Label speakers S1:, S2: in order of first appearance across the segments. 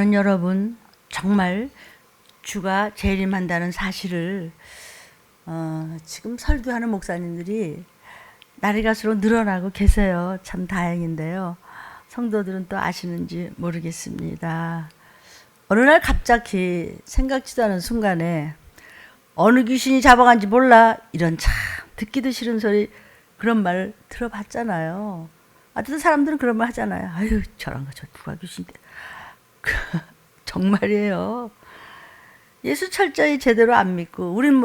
S1: 저는 여러분 정말 주가 재림한다는 사실을 지금 설교하는 목사님들이 날이 갈수록 늘어나고 계세요. 참 다행인데요. 성도들은 또 아시는지 모르겠습니다. 어느 날 갑자기 생각지도 않은 순간에 어느 귀신이 잡아간지 몰라, 이런 참 듣기도 싫은 소리, 그런 말 들어봤잖아요. 어떤 사람들은 그런 말 하잖아요. 아유, 저런 거 저 누가 귀신인데. 정말이에요. 예수 철저히 제대로 안 믿고 우린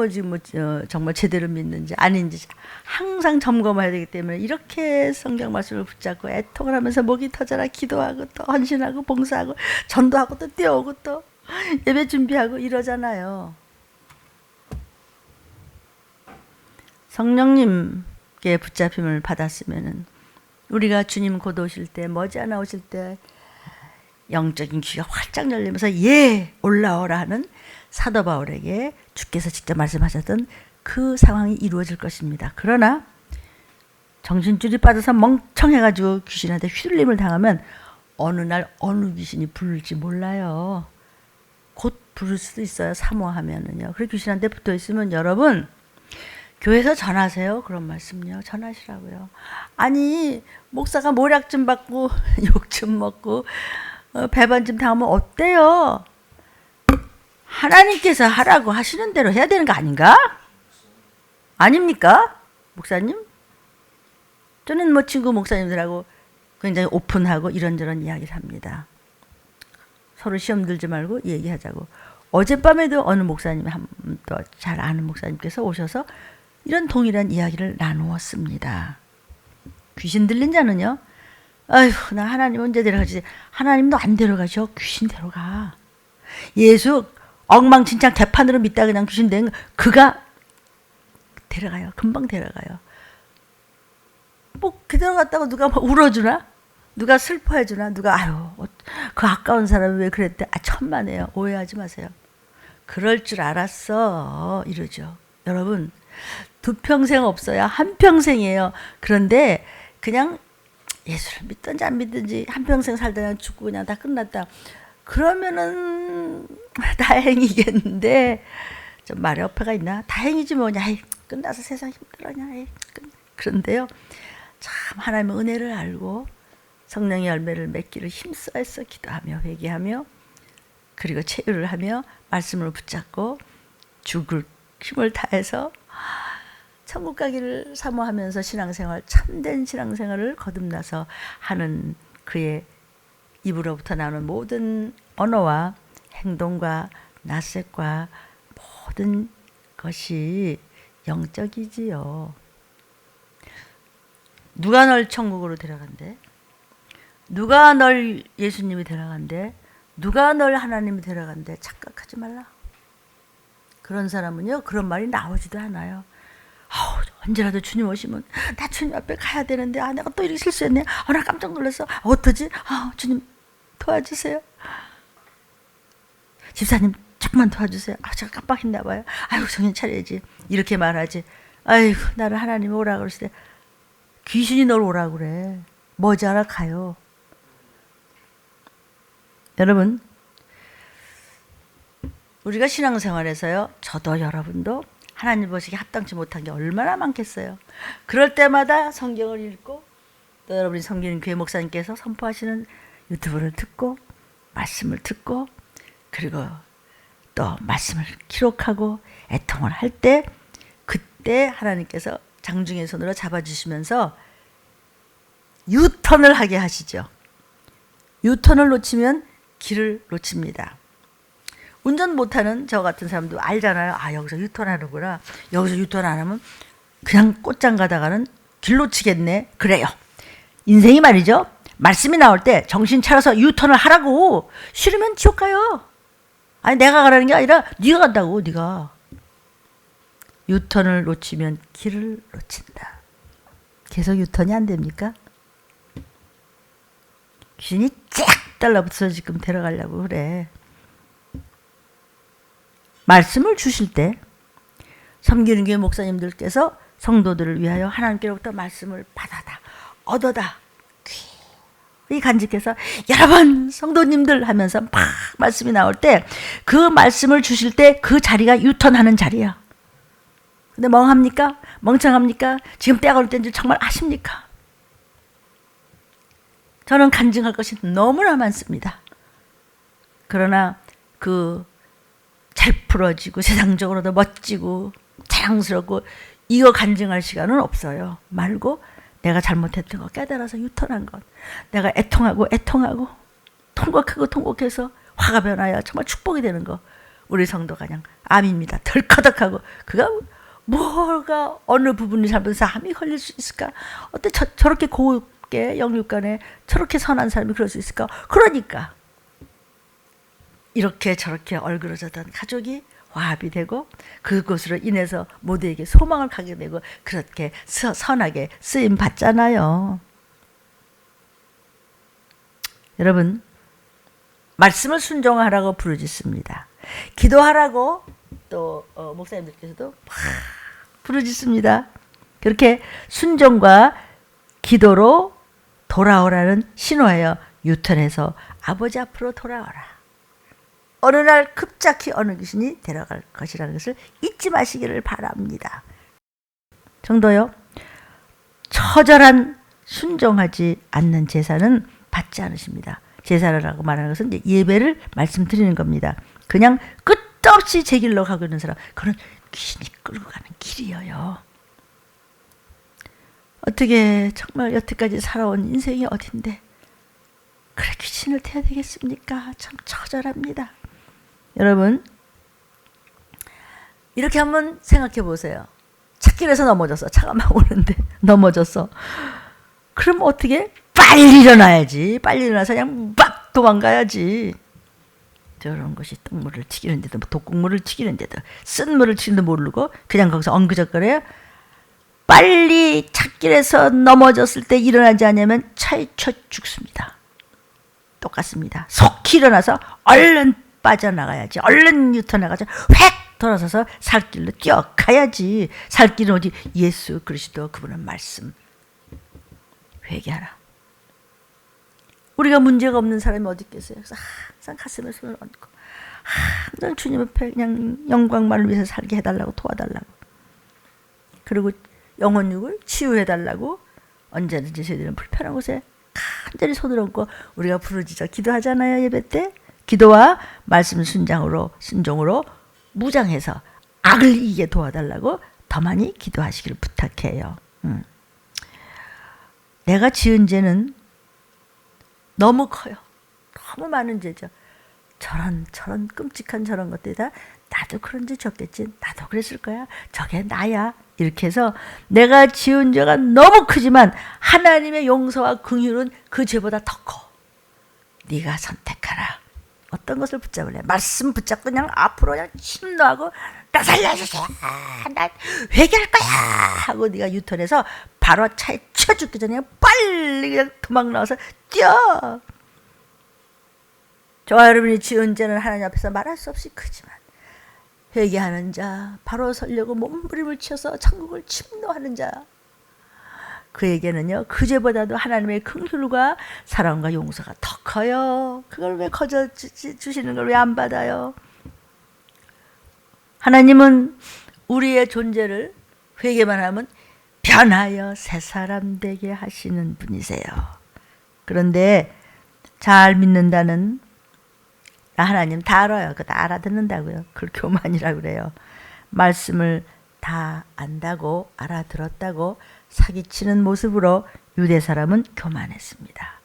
S1: 정말 제대로 믿는지 아닌지 항상 점검해야 되기 때문에 이렇게 성경 말씀을 붙잡고 애통을 하면서 목이 터져라 기도하고 또 헌신하고 봉사하고 전도하고 또 뛰어오고 또 예배 준비하고 이러잖아요. 성령님께 붙잡힘을 받았으면은 우리가 주님 곧 오실 때, 머지않아 오실 때 영적인 귀가 활짝 열리면서 예 올라오라 하는 사도 바울에게 주께서 직접 말씀하셨던 그 상황이 이루어질 것입니다. 그러나 정신줄이 빠져서 멍청해가지고 귀신한테 휘둘림을 당하면 어느 날 어느 귀신이 부를지 몰라요. 곧 부를 수도 있어요. 사모하면은요. 그리고 귀신한테 붙어 있으면 여러분 교회에서 전하세요. 그런 말씀요. 전하시라고요. 아니 목사가 모략 좀 받고 욕 좀 먹고 배반 좀 당하면 어때요? 하나님께서 하라고 하시는 대로 해야 되는 거 아닌가? 아닙니까? 목사님? 저는 뭐 친구 목사님들하고 굉장히 오픈하고 이런저런 이야기를 합니다. 서로 시험 들지 말고 얘기하자고. 어젯밤에도 어느 목사님, 또 잘 아는 목사님께서 오셔서 이런 동일한 이야기를 나누었습니다. 귀신 들린 자는요, 아휴, 나 하나님 언제 데려가지? 하나님도 안 데려가셔. 귀신 데려가. 예수 엉망진창 개판으로 믿다 그냥 귀신 된 그가 데려가요. 금방 데려가요. 뭐 데려갔다고 누가 뭐 울어주나? 누가 슬퍼해주나? 누가 아유 그 아까운 사람이 왜 그랬대? 아 천만에요. 오해하지 마세요. 그럴 줄 알았어 이러죠. 여러분 두 평생 없어야 한 평생이에요. 그런데 그냥 예수를 믿든지 안 믿든지 한평생 살다 그냥 죽고 그냥 다 끝났다. 그러면은 다행이겠는데 좀 말에 어폐가 있나? 다행이지 뭐냐. 끝나서 세상 힘들어냐. 그런데요. 참 하나님의 은혜를 알고 성령의 열매를 맺기를 힘써서 기도하며 회개하며 그리고 체유를 하며 말씀을 붙잡고 죽을 힘을 다해서 천국 가기를 사모하면서 신앙생활, 참된 신앙생활을 거듭나서 하는 그의 입으로부터 나오는 모든 언어와 행동과 낯색과 모든 것이 영적이지요. 누가 널 천국으로 데려간대? 누가 널 예수님이 데려간대? 누가 널 하나님이 데려간대? 착각하지 말라. 그런 사람은요, 그런 말이 나오지도 않아요. 언제라도 주님 오시면 나 주님 앞에 가야 되는데 내가 또 이렇게 실수했네. 나 깜짝 놀랐어. 어떡하지? 주님 도와주세요. 집사님 조금만 도와주세요. 제가 깜빡했나 봐요. 아이고 정신 차려야지. 이렇게 말하지. 아이고 나를 하나님 오라 그러실 때 귀신이 널 오라 그래. 머지않아 가요. 여러분 우리가 신앙생활에서요. 저도 여러분도 하나님 보시기에 합당치 못한 게 얼마나 많겠어요. 그럴 때마다 성경을 읽고 또 여러분이 섬기는 교회 목사님께서 선포하시는 유튜브를 듣고 말씀을 듣고 그리고 또 말씀을 기록하고 애통을 할 때 그때 하나님께서 장중의 손으로 잡아주시면서 유턴을 하게 하시죠. 유턴을 놓치면 길을 놓칩니다. 운전 못하는 저 같은 사람도 알잖아요. 여기서 유턴하는구나. 여기서 유턴 안 하면 그냥 꽃장 가다가는 길 놓치겠네. 그래요. 인생이 말이죠. 말씀이 나올 때 정신 차려서 유턴을 하라고. 싫으면 지옥 가요. 아니 내가 가라는 게 아니라 네가 간다고. 네가. 유턴을 놓치면 길을 놓친다. 계속 유턴이 안 됩니까? 귀신이 쫙 달라붙어서 지금 데려가려고 그래. 말씀을 주실 때 섬기는 교회 목사님들께서 성도들을 위하여 하나님께로부터 말씀을 받아다 얻어다 이 간직해서 여러분 성도님들 하면서 막 말씀이 나올 때 그 말씀을 주실 때 그 자리가 유턴하는 자리야. 근데 멍합니까? 멍청합니까? 지금 때가 올 때인 줄 정말 아십니까? 저는 간증할 것이 너무나 많습니다. 그러나 그 잘 풀어지고 세상적으로도 멋지고 자랑스럽고 이거 간증할 시간은 없어요. 말고 내가 잘못했던 거 깨달아서 유턴한 것, 내가 애통하고 통곡해서 화가 변하여 정말 축복이 되는 거, 우리 성도가 그냥 암입니다. 덜커덕하고 그가 뭐가 어느 부분이 잘못해서 암이 걸릴 수 있을까? 어때 저렇게 고급게 영육간에 저렇게 선한 사람이 그럴 수 있을까? 그러니까 이렇게 저렇게 얼그러졌던 가족이 화합이 되고 그것으로 인해서 모두에게 소망을 가게 되고 그렇게 선하게 쓰임 받잖아요. 여러분, 말씀을 순종하라고 부르짖습니다. 기도하라고 또 목사님들께서도 막 부르짖습니다. 그렇게 순종과 기도로 돌아오라는 신호예요. 유턴해서 아버지 앞으로 돌아오라. 어느 날 급작히 어느 귀신이 데려갈 것이라는 것을 잊지 마시기를 바랍니다. 정도요. 처절한 순종하지 않는 제사는 받지 않으십니다. 제사라고 말하는 것은 이제 예배를 말씀드리는 겁니다. 그냥 끝없이 제 길로 가고 있는 사람, 그런 귀신이 끌고 가는 길이에요. 어떻게 정말 여태까지 살아온 인생이 어딘데 그래 귀신을 태야 되겠습니까? 참 처절합니다. 여러분, 이렇게 한번 생각해 보세요. 찻길에서 넘어졌어. 차가 막 오는데 넘어졌어. 그럼 어떻게? 빨리 일어나야지. 빨리 일어나서 그냥 막 도망가야지. 저런 것이 똥물을 튀기는데도 독국물을 튀기는데도 쓴물을 튀기는데도 모르고 그냥 거기서 엉그적거려요. 빨리 찻길에서 넘어졌을 때 일어나지 않으면 차에 쳐 죽습니다. 똑같습니다. 속히 일어나서 얼른 빠져나가야지. 얼른 유턴나가서 획 돌아서서 살길로 뛰어가야지. 살길은 어디? 예수 그리스도 그분은 말씀. 회개하라. 우리가 문제가 없는 사람이 어디 있겠어요? 그래서 항상 가슴에 손을 얹고 항상 주님 앞에 그냥 영광만을 위해서 살게 해달라고 도와달라고. 그리고 영혼육을 치유해달라고 언제든지 저희들은 불편한 곳에 간절히 손을 얹고 우리가 부르짖어 기도하잖아요. 예배 때. 기도와 말씀 순종으로 무장해서 악을 이기게 도와달라고 더 많이 기도하시기를 부탁해요. 내가 지은 죄는 너무 커요. 너무 많은 죄죠. 저런 끔찍한 저런 것들이다. 나도 그런 죄 졌겠지. 나도 그랬을 거야. 저게 나야. 이렇게 해서 내가 지은 죄가 너무 크지만 하나님의 용서와 긍휼은 그 죄보다 더 커. 네가 선택하라. 어떤 것을 붙잡을래? 말씀 붙잡고 그냥 앞으로 그냥 침노하고 나 살려주세요. 나 회개할 거야. 하고 네가 유턴해서 바로 차에 쳐 죽기 전에 빨리 그냥 도망 나와서 뛰어. 저와 여러분이 지은 죄는 하나님 앞에서 말할 수 없이 크지만 회개하는 자, 바로 서려고 몸부림을 쳐서 천국을 침노하는 자, 그에게는요 그 죄보다도 하나님의 긍휼과 사랑과 용서가 더 커요. 그걸 왜 거저 주시는 걸 왜 안 받아요? 하나님은 우리의 존재를 회개만 하면 변하여 새 사람 되게 하시는 분이세요. 그런데 잘 믿는다는 하나님 다 알아요. 그거 다 알아듣는다고요. 그걸 교만이라고 그래요. 말씀을 다 안다고 알아들었다고 사기치는 모습으로 유대 사람은 교만했습니다.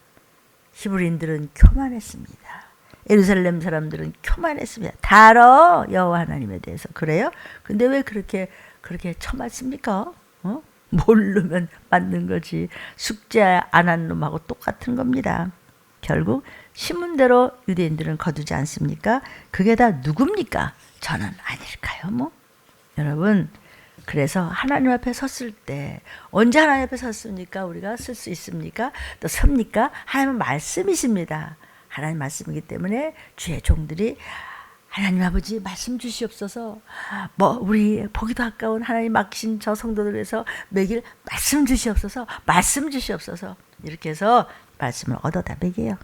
S1: 히브리인들은 교만했습니다. 예루살렘 사람들은 교만했습니다. 다 알아 여호와 하나님에 대해서. 그래요? 근데 왜 그렇게 처맞습니까? 모르면 맞는 거지. 숙제 안 한 놈하고 똑같은 겁니다. 결국 신문대로 유대인들은 거두지 않습니까? 그게 다 누굽니까? 저는 아닐까요? 뭐 여러분, 그래서 하나님 앞에 섰을 때 언제 하나님 앞에 섰습니까? 우리가 쓸 수 있습니까? 또 섭니까? 하나님은 말씀이십니다. 하나님 말씀이기 때문에 주의 종들이 하나님 아버지 말씀 주시옵소서. 우리 보기도 아까운 하나님 맡기신 저 성도들 위해서 매길 말씀 주시옵소서. 말씀 주시옵소서. 이렇게 해서 말씀을 얻어다 먹여요.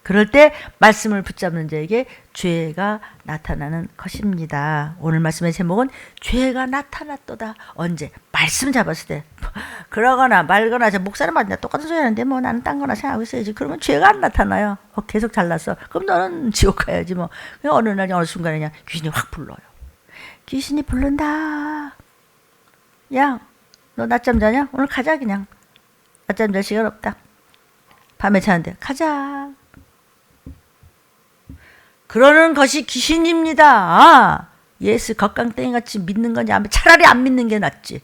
S1: 그럴 때 말씀을 붙잡는 자에게 죄가 나타나는 것입니다. 오늘 말씀의 제목은 죄가 나타났도다. 언제? 말씀 잡았을 때. 그러거나 말거나 저 목사님한테 똑같은 소리 하는데 뭐 나는 딴 거나 생각하고 있어야지. 그러면 죄가 안 나타나요. 계속 잘났어. 그럼 너는 지옥 가야지 뭐. 어느 날 어느 순간에 그냥 귀신이 확 불러요. 귀신이 부른다. 야, 너 낮잠 자냐? 오늘 가자 그냥. 낮잠 잘 시간 없다. 밤에 자는데 가자. 그러는 것이 귀신입니다. 예수 겉강땡이같이 믿는 거냐? 차라리 안 믿는 게 낫지.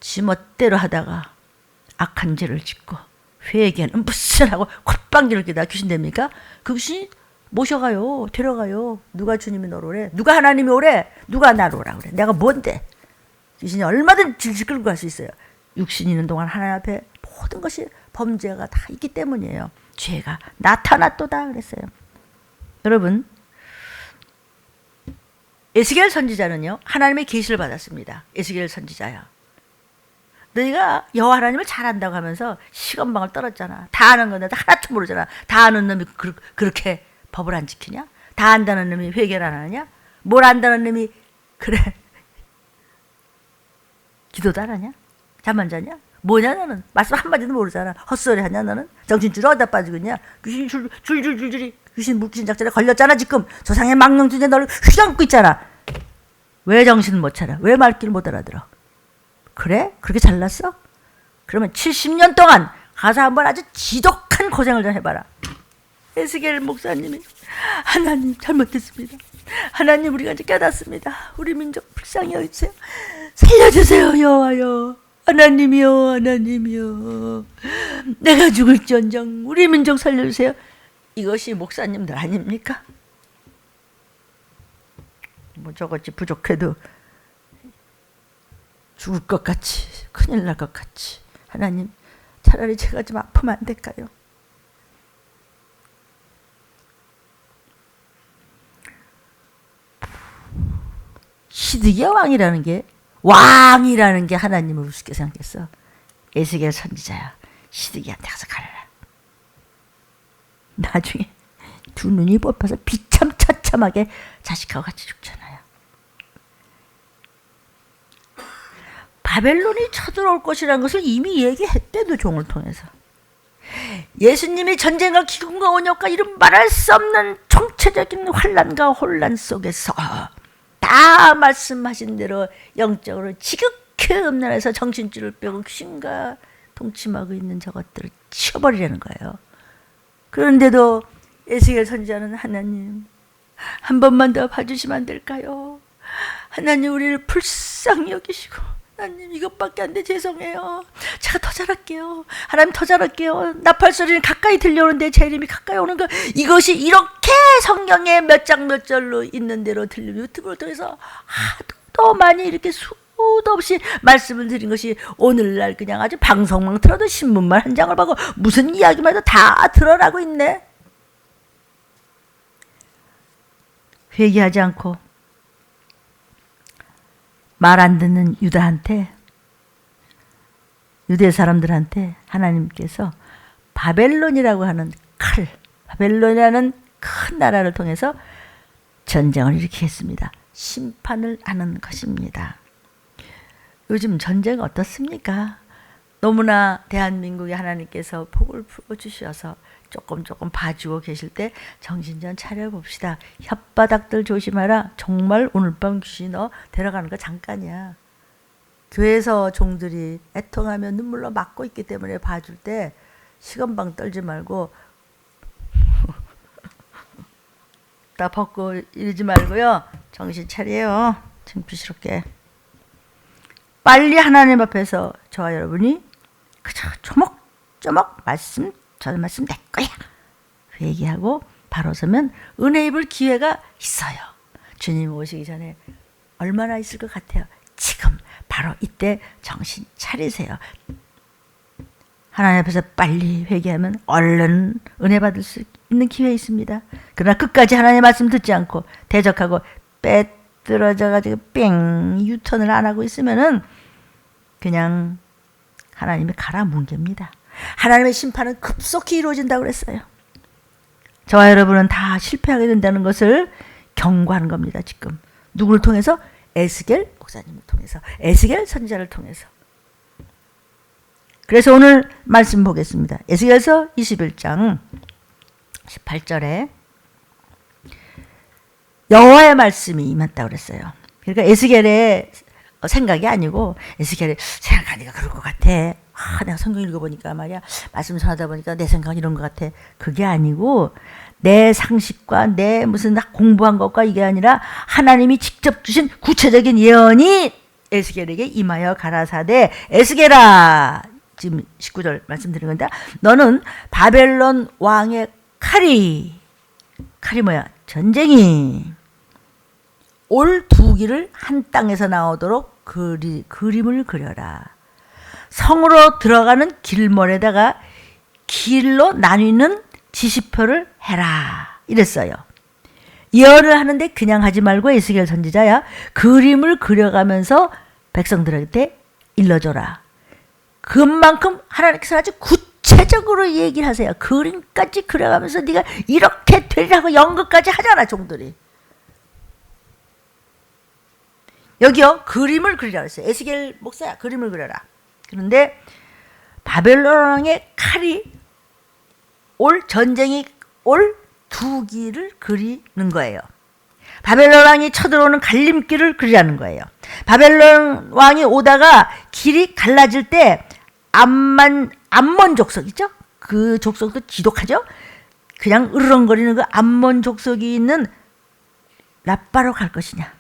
S1: 지 멋대로 하다가 악한 죄를 짓고 회개는 무슨 하고 콧방귀를 뀌다 귀신 됩니까? 그 귀신이 모셔가요. 데려가요. 누가 주님이 너를 오래? 누가 하나님이 오래? 누가 나를 오라 그래? 내가 뭔데? 귀신이 얼마든 질질 끌고 갈 수 있어요. 육신이 있는 동안 하나님 앞에 모든 것이 범죄가 다 있기 때문이에요. 죄가 나타났도다 그랬어요. 여러분, 에스겔 선지자는요 하나님의 계시를 받았습니다. 에스겔 선지자야, 너희가 여호와 하나님을 잘 안다고 하면서 시건방을 떨었잖아. 다 아는 건데 하나도 모르잖아. 다 아는 놈이 그렇게 법을 안 지키냐? 다 안다는 놈이 회개를 안 하냐? 뭘 안다는 놈이 그래 기도도 안 하냐? 잠 안 자냐? 뭐냐 너는? 말씀 한마디도 모르잖아. 헛소리 하냐 너는? 정신줄 어디다 빠지고 있냐? 귀신이 줄줄줄줄이 귀신 물귀신 작전에 걸렸잖아. 지금 조상의 망령준에 너를 휘감고 있잖아. 왜 정신을 못 차려? 왜 말귀를 못 알아들어? 그래? 그렇게 잘났어? 그러면 70년 동안 가서 한번 아주 지독한 고생을 좀 해봐라. 에스겔 목사님이 하나님 잘못했습니다. 하나님 우리가 이제 깨닫습니다. 우리 민족 불쌍히 여기세요. 살려주세요 여호와여. 하나님이여 하나님이여. 내가 죽을지언정 우리 민족 살려주세요. 이것이 목사님들 아닙니까? 뭐 저것이 부족해도 죽을 것 같이 큰일 날 것 같이. 하나님 차라리 제가 좀 아프면 안 될까요? 시드기야 왕이라는 게 하나님을 우습게 생각했어. 에스겔 선지자야. 시드기한테 가서 가려라. 나중에 두 눈이 뽑혀서 비참처참하게 자식하고 같이 죽잖아요. 바벨론이 쳐들어올 것이라는 것을 이미 얘기했대도 종을 통해서. 예수님이 전쟁과 기근과 온역과 이런 말할 수 없는 총체적인 환난과 혼란 속에서 다 말씀하신 대로 영적으로 지극히 음란해서 정신줄을 빼고 귀신과 동침하고 있는 저것들을 치워버리려는 거예요. 그런데도 에스겔 선지자는 하나님 한 번만 더 봐주시면 안 될까요? 하나님 우리를 불쌍히 여기시고 하나님 이것밖에 안 돼 죄송해요. 제가 더 잘할게요. 하나님 더 잘할게요. 나팔 소리는 가까이 들려오는데 제 이름이 가까이 오는 거 이것이 이렇게 성경에 몇 장 몇 절로 있는 대로 들리는 유튜브를 통해서 하도 많이 이렇게 수도 없이 말씀을 드린 것이 오늘날 그냥 아주 방송만 틀어도 신문만 한 장을 보고 무슨 이야기만 해도 다 드러나고 있네. 회개하지 않고 말 안 듣는 유다한테, 유대 사람들한테 하나님께서 바벨론이라고 하는 바벨론이라는 큰 나라를 통해서 전쟁을 일으키겠습니다. 심판을 하는 것입니다. 요즘 전쟁 어떻습니까? 너무나 대한민국에 하나님께서 복을 부어주셔서 조금 봐주고 계실 때 정신 좀 차려봅시다. 혓바닥들 조심하라. 정말 오늘 밤 귀신이 너 데려가는 거 잠깐이야. 교회에서 종들이 애통하며 눈물로 막고 있기 때문에 봐줄 때 시건방 떨지 말고 다 벗고 이러지 말고요. 정신 차려요. 창피스럽게. 빨리 하나님 앞에서 저와 여러분이 그저 조목조목 저 말씀 내 거야. 회개하고 바로 서면 은혜 입을 기회가 있어요. 주님 오시기 전에 얼마나 있을 것 같아요. 지금 바로 이때 정신 차리세요. 하나님 앞에서 빨리 회개하면 얼른 은혜 받을 수 있는 기회 있습니다. 그러나 끝까지 하나님의 말씀 듣지 않고 대적하고 빼들어져가지고 뺑 유턴을 안 하고 있으면은 그냥 하나님이 가라 뭉갭니다. 하나님의 심판은 급속히 이루어진다고 그랬어요. 저와 여러분은 다 실패하게 된다는 것을 경고하는 겁니다. 지금 누구를 통해서? 에스겔 목사님을 통해서, 에스겔 선지자를 통해서. 그래서 오늘 말씀 보겠습니다. 에스겔서 21장 18절에 여호와의 말씀이 임했다고 그랬어요. 그러니까 에스겔의 생각이 아니고, 에스겔이 생각하니까 그럴 것 같아. 내가 성경 읽어보니까 말이야, 말씀 전하다 보니까 내 생각은 이런 것 같아. 그게 아니고 내 상식과 내 무슨 공부한 것과 이게 아니라 하나님이 직접 주신 구체적인 예언이 에스겔에게 임하여 가라사대, 에스겔아, 지금 19절 말씀드린 건데, 너는 바벨론 왕의 칼이 뭐야? 전쟁이 올 두기를 한 땅에서 나오도록 그림을 그려라. 성으로 들어가는 길mol에다가 길로 나뉘는 지시표를 해라. 이랬어요. 예언을 하는데 그냥 하지 말고 에스겔 선지자야, 그림을 그려가면서 백성들한테 일러줘라. 그만큼 하나님께서 아주 구체적으로 얘기를 하세요. 그림까지 그려가면서 네가 이렇게 되리라고 연극까지 하잖아, 종들이. 여기요, 그림을 그리라고 했어요. 에스겔 목사야, 그림을 그려라. 그런데 바벨론 왕의 칼이 전쟁이 올 두기를 그리는 거예요. 바벨론 왕이 쳐들어오는 갈림길을 그리라는 거예요. 바벨론 왕이 오다가 길이 갈라질 때 암몬 족속 있죠? 그 족속도 지독하죠? 그냥 으르렁거리는 그 암몬 족속이 있는 라빠로 갈 것이냐,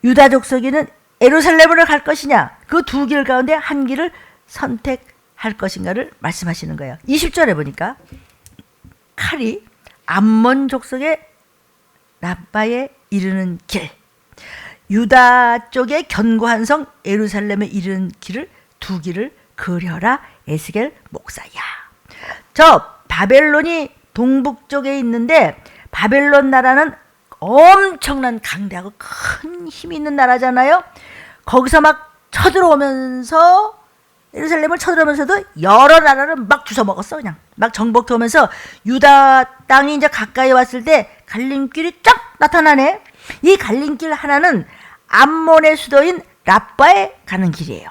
S1: 유다 족속에는 예루살렘으로 갈 것이냐, 그 두 길 가운데 한 길을 선택할 것인가를 말씀하시는 거예요. 20절에 보니까 칼이 암몬 족속의 라빠에 이르는 길, 유다 쪽의 견고한 성 예루살렘에 이르는 길을, 두 길을 그려라, 에스겔 목사야. 저 바벨론이 동북 쪽에 있는데, 바벨론 나라는 엄청난 강대하고 큰 힘이 있는 나라잖아요. 거기서 막 쳐들어오면서, 예루살렘을 쳐들어오면서도 여러 나라를 막 주워 먹었어. 그냥 막 정복하면서 유다 땅이 이제 가까이 왔을 때 갈림길이 쫙 나타나네. 이 갈림길 하나는 암몬의 수도인 라빠에 가는 길이에요.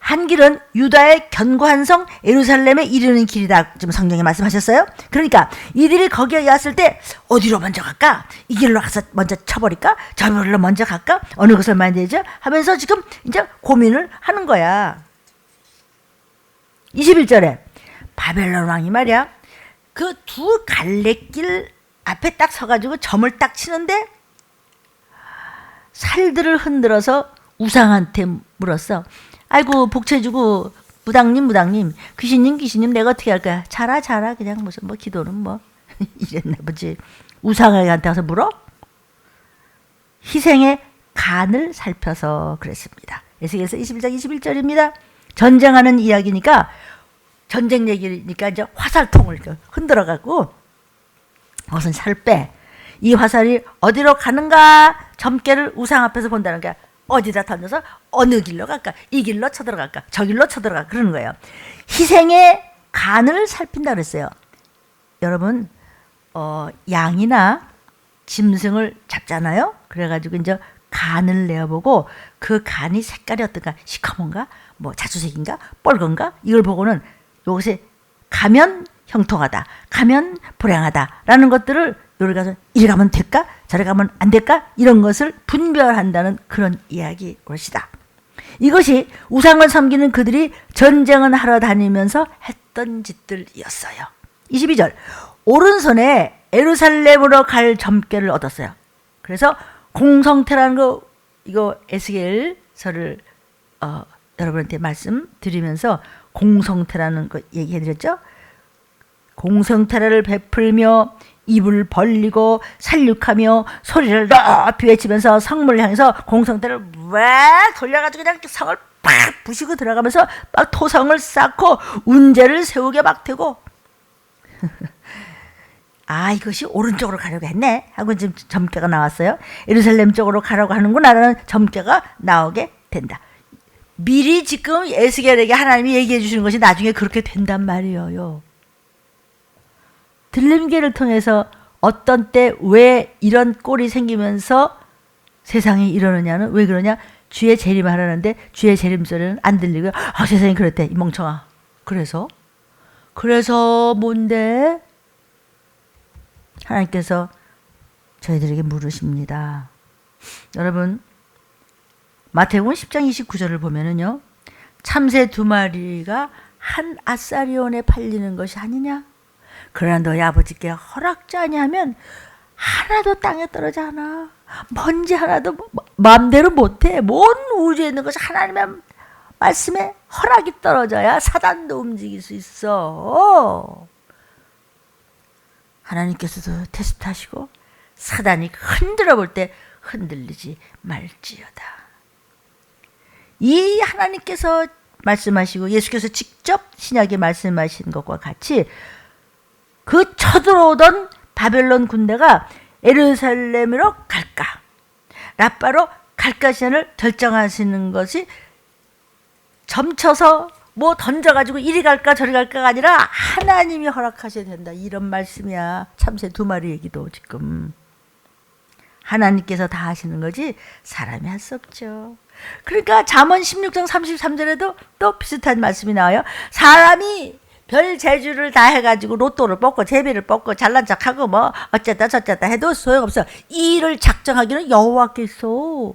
S1: 한 길은 유다의 견고한 성 예루살렘에 이르는 길이다, 지금 성경에 말씀하셨어요. 그러니까 이들이 거기에 왔을 때 어디로 먼저 갈까? 이 길로 가서 먼저 쳐버릴까? 저 길로 먼저 갈까? 어느 것을 많이 되죠? 하면서 지금 이제 고민을 하는 거야. 21절에 바벨론 왕이 말이야, 그 두 갈래길 앞에 딱 서가지고 점을 딱 치는데 살들을 흔들어서 우상한테 물었어. 아이고 복채주고, 무당님, 귀신님 내가 어떻게 할까? 자라 그냥 무슨 뭐 기도는 뭐 이랬나 보지. 우상한테 와서 물어? 희생의 간을 살펴서 그랬습니다. 에스겔서 21장 21절입니다. 전쟁하는 이야기니까, 전쟁 얘기니까 이제 화살통을 흔들어갖고 무슨 살을 빼. 이 화살이 어디로 가는가? 점괘를 우상 앞에서 본다는 게, 어디다 던져서 어느 길로 갈까? 이 길로 쳐들어갈까? 저 길로 쳐들어갈까? 그러는 거예요. 희생의 간을 살핀다 그랬어요. 여러분, 양이나 짐승을 잡잖아요. 그래가지고 이제 간을 내어보고 그 간이 색깔이 어떤가? 시커먼가? 뭐 자주색인가? 뻘건가? 이걸 보고는 요것에 가면 형통하다, 가면 불행하다라는 것들을 요리 가서 이리 가면 될까? 저리 가면 안 될까? 이런 것을 분별한다는 그런 이야기 것이다. 이것이 우상을 섬기는 그들이 전쟁을 하러 다니면서 했던 짓들이었어요. 22절, 오른손에 예루살렘으로 갈 점괘를 얻었어요. 그래서 공성태라는 거, 이거 에스겔서를 여러분한테 말씀드리면서 공성태라는 거 얘기해드렸죠. 공성태를 베풀며 입을 벌리고 살육하며 소리를 높이 외치면서 성문을 향해서 공성태를 막 돌려가지고 그냥 성을 팍 부시고 들어가면서 막 토성을 쌓고 운제를 세우게 막 되고 아, 이것이 오른쪽으로 가려고 했네 하고 지금 점괘가 나왔어요. 예루살렘 쪽으로 가려고 하는구나 라는 점괘가 나오게 된다. 미리 지금 에스겔에게 하나님이 얘기해 주시는 것이 나중에 그렇게 된단 말이에요. 들림개를 통해서 어떤 때 왜 이런 꼴이 생기면서 세상이 이러느냐는 왜 그러냐? 주의 재림하라는데 주의 재림 소리는 안 들리고요. 세상이 그랬대 이 멍청아. 그래서 뭔데? 하나님께서 저희들에게 물으십니다. 여러분 마태복음 10장 29절을 보면은요. 참새 2마리가 한 아사리온에 팔리는 것이 아니냐? 그러나 너희 아버지께 허락지 아니하면 하나도 땅에 떨어지지 않아. 먼지 하나도 마음대로 못해. 먼 우주에 있는 것이 하나님의 말씀에 허락이 떨어져야 사단도 움직일 수 있어. 하나님께서도 테스트하시고 사단이 흔들어 볼 때 흔들리지 말지어다. 이 하나님께서 말씀하시고 예수께서 직접 신약에 말씀하신 것과 같이 그 쳐들어오던 바벨론 군대가 예루살렘으로 갈까 라빠로 갈까 시간을 결정하시는 것이 점쳐서 뭐 던져가지고 이리 갈까 저리 갈까가 아니라 하나님이 허락하셔야 된다. 이런 말씀이야. 참새 2마리 얘기도 지금 하나님께서 다 하시는 거지 사람이 할 수 없죠. 그러니까 잠언 16장 33절에도 또 비슷한 말씀이 나와요. 사람이 별 재주를 다 해가지고 로또를 뽑고 제비를 뽑고 잘난 척하고 뭐 어쨌다 저쨌다 해도 소용없어. 이 일을 작정하기는 여호와께 있어.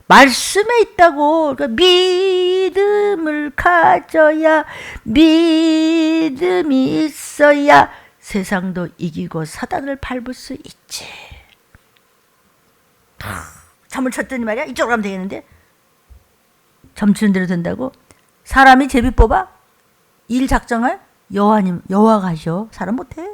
S1: 말씀에 있다고. 그러니까 믿음을 가져야 믿음이 있어야 세상도 이기고 사단을 밟을 수 있지. 점을 쳤더니 말이야 이쪽으로 가면 되겠는데 점치는 대로 된다고? 사람이 제비 뽑아? 일 작정할? 여호와가 하셔. 사람 못해.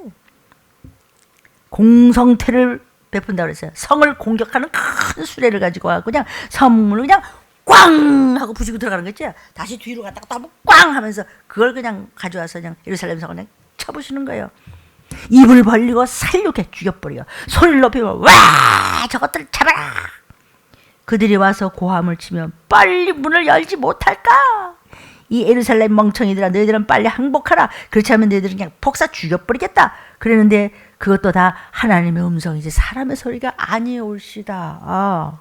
S1: 공성태를 베푼다고 그랬어요. 성을 공격하는 큰 수레를 가지고 와 그냥 성문을 그냥 꽝 하고 부시고 들어가는 거지. 다시 뒤로 갔다가 또 한번 꽝 하면서 그걸 그냥 가져와서 그냥 예루살렘 성을 그냥 쳐부시는 거예요. 입을 벌리고 살육해 죽여버려. 소리를 높이면 와 저것들 잡아라. 그들이 와서 고함을 치면 빨리 문을 열지 못할까? 이 예루살렘 멍청이들아 너희들은 빨리 항복하라. 그렇지 않으면 너희들은 그냥 폭사 죽여버리겠다. 그랬는데 그것도 다 하나님의 음성이지 사람의 소리가 아니올시다.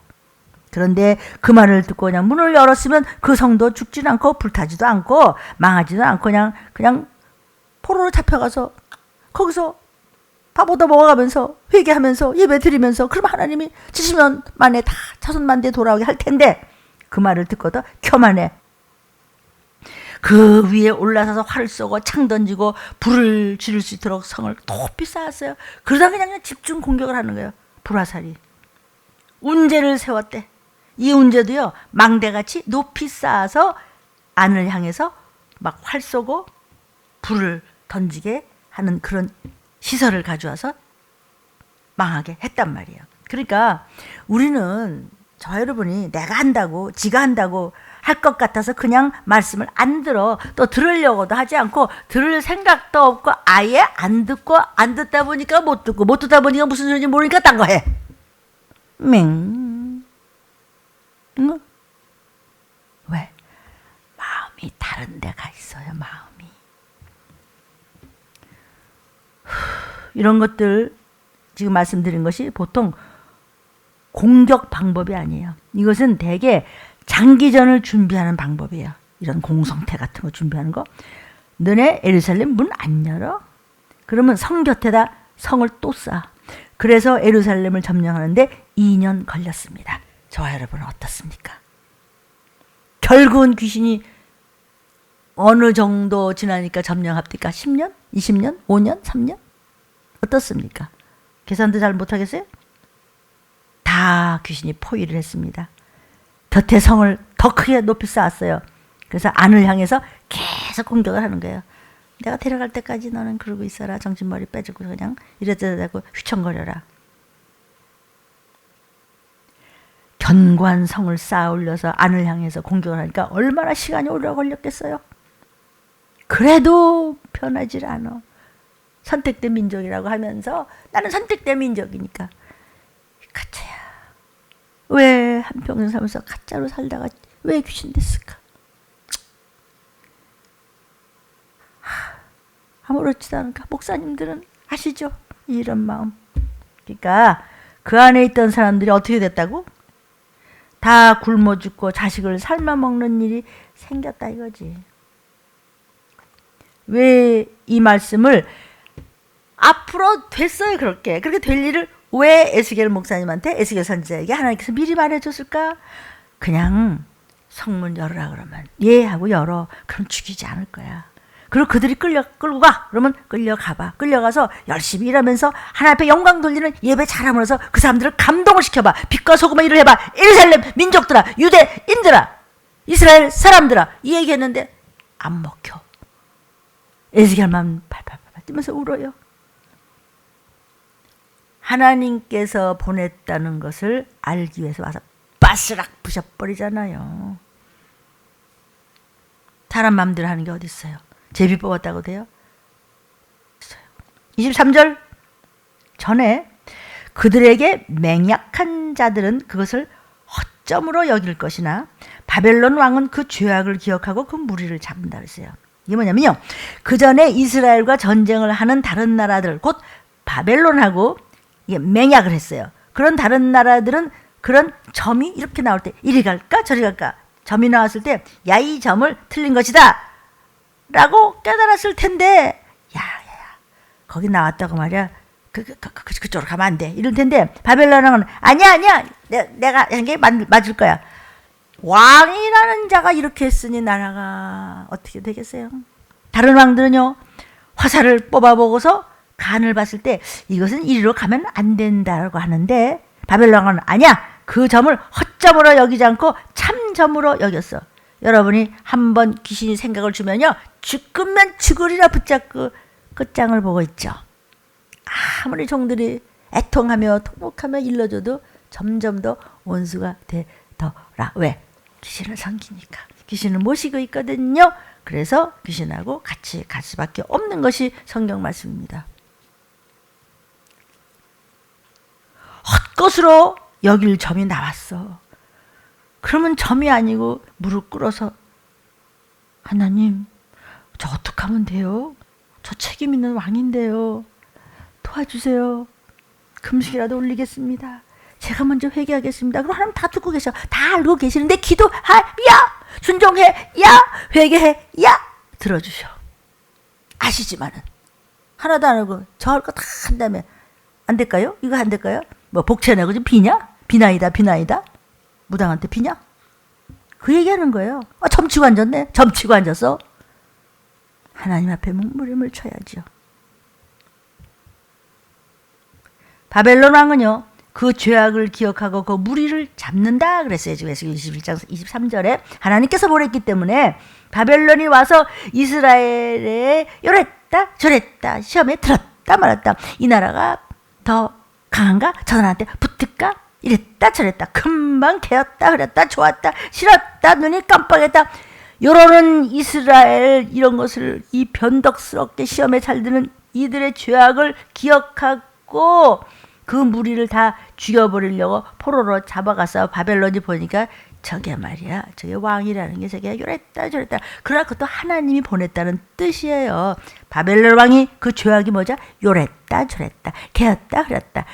S1: 그런데 그 말을 듣고 그냥 문을 열었으면 그 성도 죽지도 않고 불타지도 않고 망하지도 않고 그냥 포로로 잡혀가서 거기서 밥 얻어 먹어가면서 회개하면서 예배 드리면서 그럼 하나님이 70년 만에 다 자손만대 돌아오게 할 텐데 그 말을 듣고도 교만해. 그 위에 올라서서 활을 쏘고 창 던지고 불을 지를 수 있도록 성을 높이 쌓았어요. 그러다 그냥 집중 공격을 하는 거예요. 불화살이. 운제를 세웠대. 이 운제도요 망대같이 높이 쌓아서 안을 향해서 막 활 쏘고 불을 던지게 하는 그런 시설을 가져와서 망하게 했단 말이에요. 그러니까 우리는 저 여러분이 내가 한다고 지가 한다고 할 것 같아서 그냥 말씀을 안 들어. 또 들으려고도 하지 않고 들을 생각도 없고 아예 안 듣고 안 듣다 보니까 못 듣고 못 듣다 보니까 무슨 소리인지 모르니까 딴 거 해. 맹. 응? 왜? 마음이 다른 데가 있어요. 마음이. 이런 것들 지금 말씀드린 것이 보통 공격 방법이 아니에요. 이것은 대개 장기전을 준비하는 방법이에요. 이런 공성태 같은 거 준비하는 거. 너네 예루살렘 문 안 열어? 그러면 성 곁에다 성을 또 쌓아. 그래서 예루살렘을 점령하는데 2년 걸렸습니다. 저와 여러분은 어떻습니까? 결국은 귀신이 어느 정도 지나니까 점령합니까? 10년? 20년? 5년? 3년? 어떻습니까? 계산도 잘 못하겠어요? 다 귀신이 포위를 했습니다. 곁에 성을 더 크게 높이 쌓았어요. 그래서 안을 향해서 계속 공격을 하는 거예요. 내가 데려갈 때까지 너는 그러고 있어라. 정신머리 빼주고 그냥 이래저래고 휘청거려라. 견고한 성을 쌓아 올려서 안을 향해서 공격을 하니까 얼마나 시간이 오래 걸렸겠어요. 그래도 편하질 않아. 선택된 민족이라고 하면서 나는 선택된 민족이니까. 가짜야. 왜 한평생 살면서 가짜로 살다가 왜 귀신 됐을까? 아무렇지도 않은가? 목사님들은 아시죠? 이런 마음. 그러니까 그 안에 있던 사람들이 어떻게 됐다고? 다 굶어 죽고 자식을 삶아 먹는 일이 생겼다 이거지. 왜 이 말씀을 앞으로 됐어요 그렇게 될 일을 왜 에스겔 목사님한테 에스겔 선지자에게 하나님께서 미리 말해줬을까? 그냥 성문 열어라 그러면 예 하고 열어. 그럼 죽이지 않을 거야. 그리고 그들이 끌고 가. 그러면 끌려가봐. 끌려가서 열심히 일하면서 하나님 앞에 영광 돌리는 예배 잘함으로써 그 사람들을 감동을 시켜봐. 빛과 소금의 일을 해봐. 예루살렘 민족들아, 유대인들아, 이스라엘 사람들아, 이 얘기했는데 안 먹혀. 에스겔만 팔팔팔 뛰면서 울어요. 하나님께서 보냈다는 것을 알기 위해서 와서 바스락 부셔버리잖아요. 사람 마음대로 하는 게 어디 있어요? 제비 뽑았다고 돼요? 23절 전에 그들에게 맹약한 자들은 그것을 허점으로 여길 것이나 바벨론 왕은 그 죄악을 기억하고 그 무리를 잡는다 그랬어요. 이게 뭐냐면요. 그 전에 이스라엘과 전쟁을 하는 다른 나라들 곧 바벨론하고 이게 맹약을 했어요. 그런 다른 나라들은 그런 점이 이렇게 나올 때 이리 갈까 저리 갈까 점이 나왔을 때 야 이 점을 틀린 것이다 라고 깨달았을 텐데 야야야 거기 나왔다고 말이야 그쪽으로 가면 안 돼 이럴 텐데 바벨론은 아니야 내가 한 게 맞을 거야. 왕이라는 자가 이렇게 했으니 나라가 어떻게 되겠어요? 다른 왕들은요 화살을 뽑아보고서 간을 봤을 때 이것은 이리로 가면 안 된다고 하는데 바벨론은 아니야. 그 점을 허점으로 여기지 않고 참점으로 여겼어. 여러분이 한번 귀신이 생각을 주면요 죽으면 죽으리라 붙잡고 끝장을 보고 있죠. 아무리 종들이 애통하며 통곡하며 일러줘도 점점 더 원수가 되더라. 왜? 귀신을 섬기니까. 귀신을 모시고 있거든요. 그래서 귀신하고 같이 갈 수밖에 없는 것이 성경 말씀입니다. 헛것으로 여길 점이 나왔어. 그러면 점이 아니고 무릎 꿇어서 하나님 저 어떻게 하면 돼요? 저 책임 있는 왕인데요. 도와주세요. 금식이라도 올리겠습니다. 제가 먼저 회개하겠습니다. 그럼 하나님 다 듣고 계셔. 다 알고 계시는데 기도하 야 순종해 야 회개해 야 들어주셔. 아시지만은 하나도 안 하고 저 할 거 다 한다면 안 될까요? 이거 안 될까요? 뭐 복채내고 지금 비냐? 비나이다 무당한테 비냐? 그 얘기하는 거예요. 점치고 앉았네. 점치고 앉았어. 하나님 앞에 몸부림을 쳐야죠. 바벨론 왕은요 그 죄악을 기억하고 그 무리를 잡는다 그랬어요. 지금 21장 23절에 하나님께서 보냈기 때문에 바벨론이 와서 이스라엘에 요랬다 저랬다 시험에 들었다 말았다. 이 나라가 더 강한가? 저 나라한테 붙을까? 이랬다 저랬다 금방 개었다 그랬다 좋았다 싫었다 눈이 깜빡했다. 요러는 이스라엘 이런 것을 이 변덕스럽게 시험에 잘 드는 이들의 죄악을 기억하고 그 무리를 다 죽여버리려고 포로로 잡아가서 바벨론이 보니까 저게 말이야 저게 왕이라는 게 저게 요랬다 저랬다. 그러나 그것도 하나님이 보냈다는 뜻이에요. 바벨론 왕이 그 죄악이 뭐죠? 요랬다 저랬다 개었다 그랬다.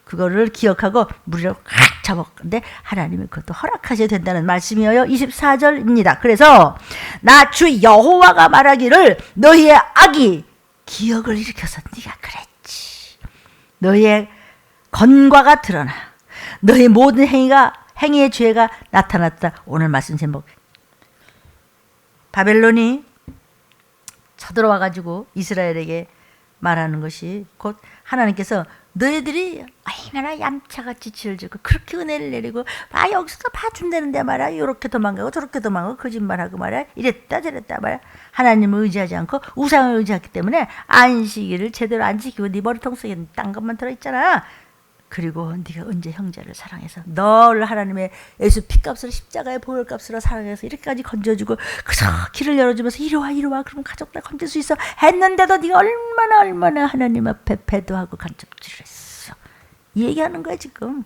S1: 그거를 기억하고 무리를 확 잡았는데 하나님이 그것도 허락하셔야 된다는 말씀이에요. 24절입니다. 그래서 나 주 여호와가 말하기를 너희의 악이 기억을 일으켜서 네가 그랬지. 너희의 건과가 드러나 너희 모든 행위의 죄가 나타났다. 오늘 말씀 제목 바벨론이 쳐들어와가지고 이스라엘에게 말하는 것이 곧 하나님께서 너희들이 얼마나 얌차같이 지을 지고 그렇게 은혜를 내리고 여기서 봐준다는데 말이야 이렇게 도망가고 저렇게 도망가고 거짓말하고 말이야 이랬다 저랬다 말이야. 하나님을 의지하지 않고 우상을 의지했기 때문에 안식일을 제대로 안 지키고 네 머리통 속에 딴 것만 들어있잖아. 그리고 네가 언제 형제를 사랑해서 너를 하나님의 예수 피값으로 십자가의 보혈값으로 사랑해서 이렇게까지 건져주고 그저 길을 열어주면서 이리 와 그러면 가족들 건질 수 있어 했는데도 네가 얼마나 하나님 앞에 배도하고 간접질을 했어. 이 얘기하는 거야 지금.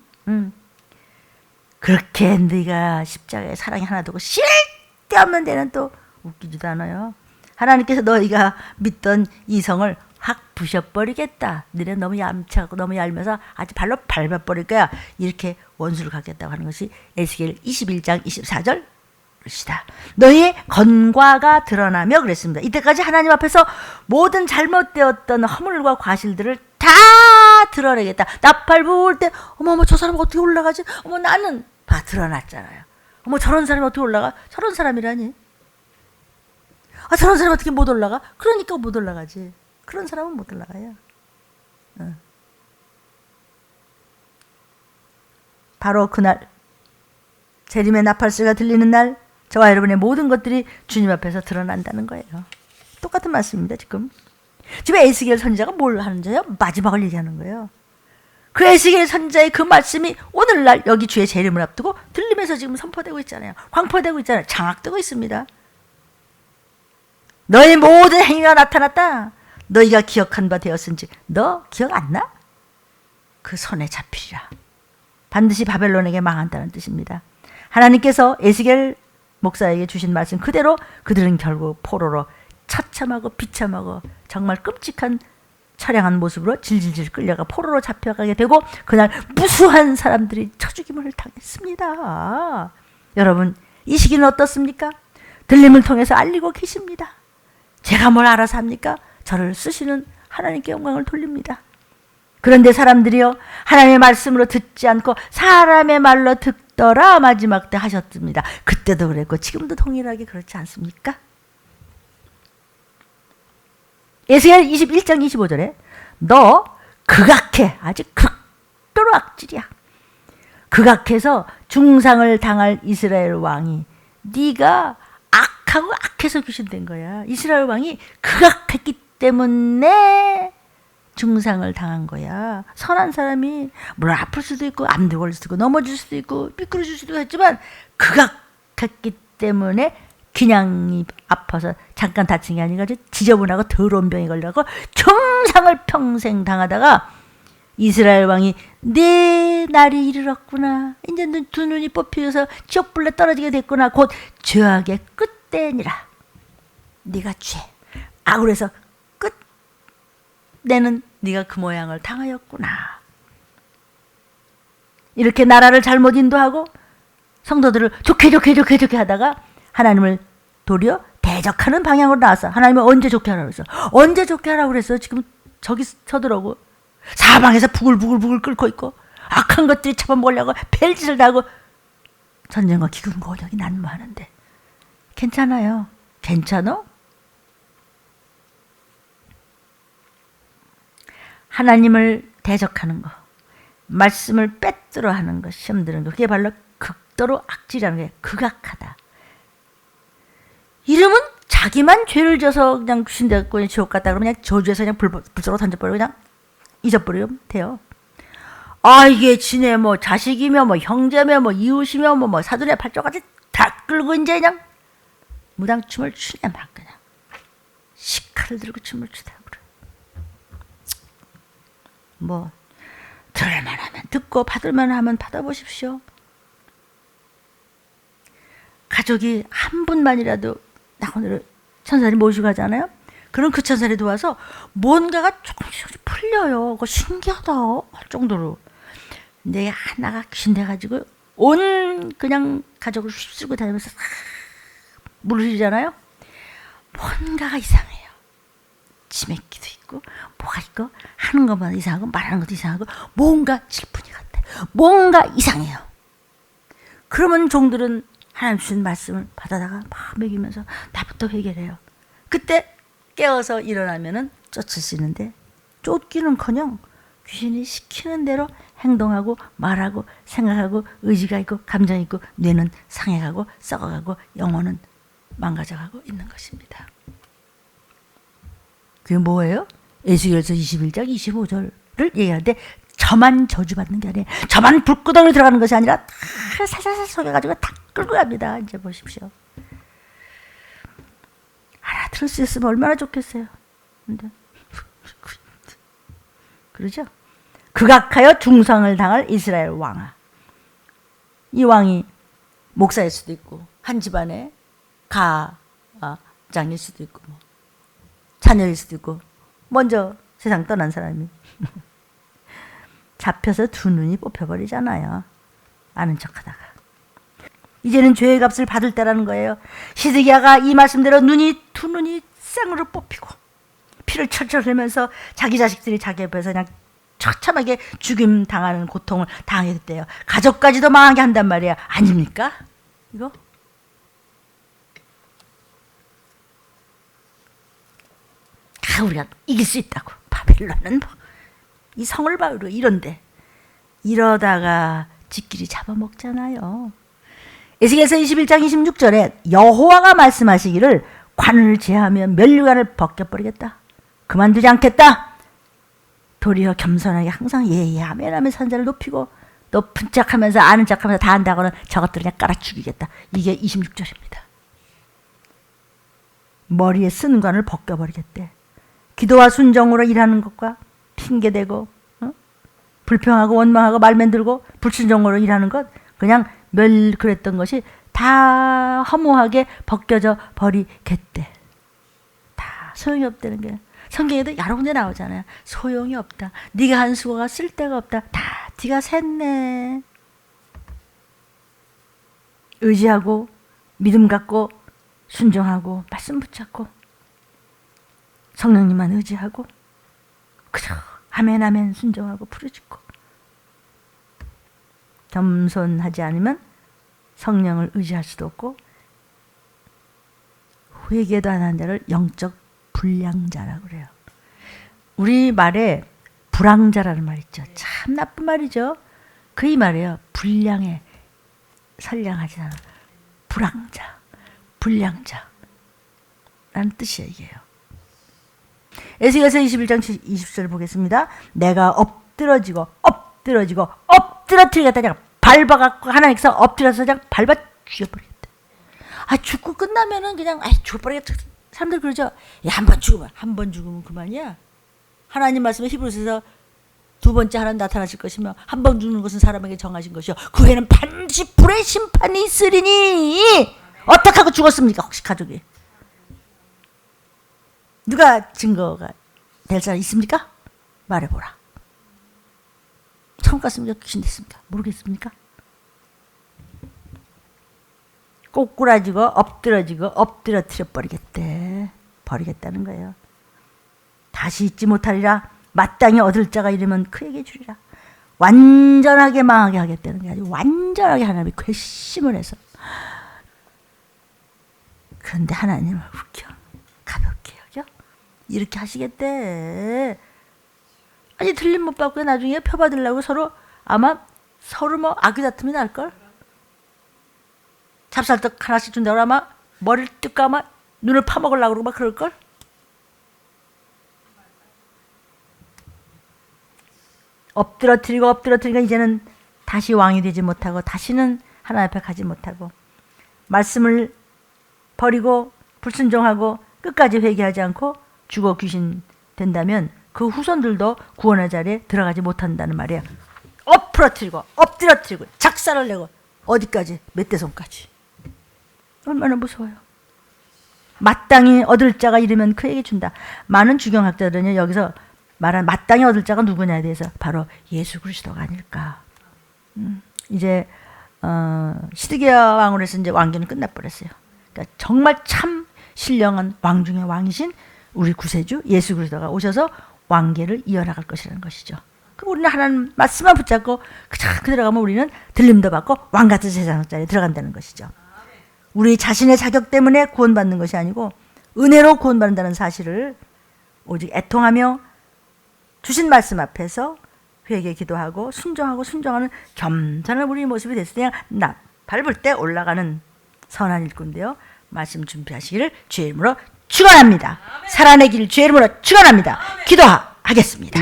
S1: 그렇게 네가 십자가의 사랑이 하나 두고 쓸데없는 데는 또 웃기지도 않아요. 하나님께서 너희가 믿던 이성을 확 부셔버리겠다. 너네 너무 얌차고 너무 얄면서 아주 발로 밟아버릴 거야. 이렇게 원수를 갖겠다고 하는 것이 에스겔 21장 24절 시다. 너희의 건과가 드러나며 그랬습니다. 이때까지 하나님 앞에서 모든 잘못되었던 허물과 과실들을 다 드러내겠다. 나팔 부을 때 어머 저 사람 어떻게 올라가지? 어머 나는 다 드러났잖아요. 어머 저런 사람이 어떻게 올라가? 저런 사람이라니. 아 저런 사람 어떻게 못 올라가? 그러니까 못 올라가지. 그런 사람은 못 올라가요. 바로 그날 재림의 나팔소리가 들리는 날 저와 여러분의 모든 것들이 주님 앞에서 드러난다는 거예요. 똑같은 말씀입니다. 지금 에스겔 선지자가 뭘 하는지요? 마지막을 얘기하는 거예요. 그 에스겔 선지자의 그 말씀이 오늘날 여기 주의 재림을 앞두고 들리면서 지금 선포되고 있잖아요. 광포되고 있잖아요. 장악되고 있습니다. 너의 모든 행위가 나타났다. 너희가 기억한 바 되었은지 너 기억 안 나? 그 손에 잡히리라. 반드시 바벨론에게 망한다는 뜻입니다. 하나님께서 에스겔 목사에게 주신 말씀 그대로 그들은 결국 포로로 처참하고 비참하고 정말 끔찍한 처량한 모습으로 질질질 끌려가 포로로 잡혀가게 되고 그날 무수한 사람들이 쳐죽임을 당했습니다. 여러분 이 시기는 어떻습니까? 들림을 통해서 알리고 계십니다. 제가 뭘 알아서 합니까? 저를 쓰시는 하나님께 영광을 돌립니다. 그런데 사람들이요 하나님의 말씀으로 듣지 않고 사람의 말로 듣더라 마지막 때 하셨습니다. 그때도 그랬고 지금도 동일하게 그렇지 않습니까? 에스겔 21장 25절에 너 극악해 아주 극도로 악질이야. 극악해서 중상을 당할 이스라엘 왕이 네가 악하고 악해서 귀신된 거야. 이스라엘 왕이 극악했기 때문에 중상을 당한 거야. 선한 사람이 물론 아플 수도 있고 암 걸릴 수도 있고 넘어질 수도 있고 미끄러질 수도 있지만 극악했기 때문에 그냥이 아파서 잠깐 다친 게 아니라 지저분하고 더러운 병이 걸려서 중상을 평생 당하다가 이스라엘 왕이 내 날이 이르렀구나. 이제 두 눈이 뽑히어서 지옥불에 떨어지게 됐구나. 곧 죄악의 끝대니라. 네가 죄. 그래서 끝내는 네가 그 모양을 당하였구나. 이렇게 나라를 잘못 인도하고 성도들을 좋게 하다가 하나님을 도리어 대적하는 방향으로 나왔어. 하나님은 언제 좋게 하라고 그랬어? 언제 좋게 하라고 그랬어? 지금 저기 서더라고. 사방에서 부글부글 끓고 있고 악한 것들이 잡아먹으려고 별짓을 다 하고 전쟁과 기근 고역이 난무하는데 괜찮아요. 괜찮어? 하나님을 대적하는 거, 말씀을 빼뜨려 하는 거, 시험 드는 거, 그게 바로 극도로 악질이라는 게 극악하다. 이름은 자기만 죄를 져서 그냥 귀신 되고 지옥 갔다 그러면 그냥 저주해서 그냥 불쏘로 던져버리고 그냥 잊어버리면 돼요. 이게 지네 뭐 자식이며 뭐 형제며 뭐 이웃이며 뭐 사돈의 팔쪽까지 다 끌고 이제 그냥 무당춤을 추냐 막 그냥 시칼을 들고 춤을 추다 그래. 뭐 들을만 하면 듣고 받을만 하면 받아보십시오. 가족이 한 분만이라도 낙원으로 천사를 모시고 가잖아요. 그럼 그 천사를 도와서 뭔가가 조금씩 풀려요. 그거 신기하다 할 정도로. 근데 하나가 귀신 돼가지고 온 그냥 가족을 휩쓸고 다니면서 물을 흘리잖아요. 뭔가가 이상해요. 치맥기도 있고 뭐가 있고 하는 것마다 이상하고 말하는 것도 이상하고 뭔가 질풍이 같아. 뭔가 이상해요. 그러면 종들은 하나님 주신 말씀을 받아다가 막 먹이면서 나부터 해결해요. 그때 깨어서 일어나면은 쫓을 수 있는데 쫓기는커녕 귀신이 시키는 대로 행동하고 말하고 생각하고 의지가 있고 감정이 있고 뇌는 상해가고 썩어가고 영혼은 망가져가고 있는 것입니다. 그게 뭐예요? 에스겔서 21장 25절을 얘기하는데 저만 저주받는 게 아니에요. 저만 불구덩이로 들어가는 것이 아니라 다 살살살 속여가지고 다 끌고 갑니다. 이제 보십시오. 알아들을 수 있으면 얼마나 좋겠어요. 근데 그러죠? 극악하여 중상을 당할 이스라엘 왕아. 이 왕이 목사일 수도 있고 한 집안의 가장일 수도 있고 뭐 자녀일 수도 있고 먼저 세상 떠난 사람이 잡혀서 두 눈이 뽑혀버리잖아요. 아는 척하다가. 이제는 죄의 값을 받을 때라는 거예요. 시드기야가 이 말씀대로 두 눈이 생으로 뽑히고 피를 철철 흘리면서 자기 자식들이 자기 옆에서 그냥 처참하게 죽임 당하는 고통을 당하게 됐대요. 가족까지도 망하게 한단 말이야. 아닙니까? 이거? 다 우리가 이길 수 있다고. 바빌론은 뭐 이 성을 봐 이런데 이러다가 지끼리 잡아먹잖아요. 에스겔서 21장 26절에 여호와가 말씀하시기를 관을 제하며 면류관을 벗겨버리겠다. 그만두지 않겠다. 도리어 겸손하게 항상 예예 아멘 하며 선자를 높이고 높은 척하면서 아는 척하면서 다 한다고는 저것들을 그냥 깔아 죽이겠다. 이게 26절입니다. 머리에 쓴 관을 벗겨버리겠대. 기도와 순종으로 일하는 것과 핑계대고 불평하고 원망하고 말맨들고 불순종으로 일하는 것 그냥 그랬던 것이 다 허무하게 벗겨져 버리겠대. 다 소용이 없다는 거야. 성경에도 여러 군데 나오잖아요. 소용이 없다. 네가 한 수고가 쓸데가 없다. 다 네가 샜네. 의지하고 믿음 갖고 순종하고 말씀 붙잡고 성령님만 의지하고 그저 아멘 아멘 순종하고 부르짖고 겸손하지 않으면 성령을 의지할 수도 없고 회개도 안 하는 자를 영적 불량자라고 그래요. 우리 말에 불황자라는 말 있죠. 참 나쁜 말이죠. 그 이 말이에요. 불량해. 선량하지 않아. 불황자. 불량자. 라는 뜻이에요. 이게요. 에스겔서 21장 20절 보겠습니다. 내가 엎드러지고 엎드러뜨리겠다. 그냥 밟아갖고 하나님께서 엎드려서 그냥 밟아 죽여버리겠다. 죽고 끝나면은 그냥 죽어버리겠다. 사람들 그러죠. 야, 한 번 죽으면 그만이야. 하나님 말씀에 히브리서에서 두 번째 하나님 나타나실 것이며 한 번 죽는 것은 사람에게 정하신 것이요 그 후에는 반드시 불의 심판이 있으리니 어떻게 하고 죽었습니까? 혹시 가족이 누가 증거가 될 사람 있습니까? 말해보라. 천국 갔습니까? 귀신 됐습니까? 모르겠습니까? 꼬꾸라지고 엎드러뜨려 버리겠다는 거예요. 다시 잊지 못하리라. 마땅히 얻을 자가 이르면 그에게 주리라. 완전하게 망하게 하겠다는 게 아주 완전하게 하나님이 괘씸을 해서. 그런데 하나님은 웃겨. 가볍게 여겨. 이렇게 하시겠대. 아니 들림 못 받고 나중에 펴받으려고 서로 뭐 아귀 다툼이 날걸. 찹쌀떡 하나씩 준다고 아마 머리를 뜯고 아마 눈을 파먹으려고 그러고 막 그럴걸. 엎드러뜨리니까 이제는 다시 왕이 되지 못하고 다시는 하나님 앞에 가지 못하고 말씀을 버리고 불순종하고 끝까지 회개하지 않고 죽어 귀신 된다면 그 후손들도 구원의 자리에 들어가지 못한다는 말이에요. 엎드러뜨리고 작사를 내고 어디까지? 멧대손까지. 얼마나 무서워요. 마땅히 얻을 자가 이르면 그에게 준다. 많은 주경학자들은 여기서 말한 마땅히 얻을 자가 누구냐에 대해서 바로 예수 그리스도가 아닐까. 이제 시드기야 왕으로 해서 이제 왕기는 끝나버렸어요. 그러니까 정말 참 신령한 왕 중의 왕이신 우리 구세주 예수 그리스도가 오셔서 왕계를 이어나갈 것이라는 것이죠. 그럼 우리는 하나님 말씀만 붙잡고 그대로 가면 우리는 들림도 받고 왕같은 세상 자리에 들어간다는 것이죠. 우리 자신의 자격 때문에 구원받는 것이 아니고 은혜로 구원받는다는 사실을 오직 애통하며 주신 말씀 앞에서 회개 기도하고 순종하는 겸손한 우리 모습이 됐을 때 그냥 밟을 때 올라가는 선한 일꾼인데요. 말씀 준비하시기를 주의 이름으로 축원합니다. 살아내기를 주의 이름으로 축원합니다. 기도하겠습니다.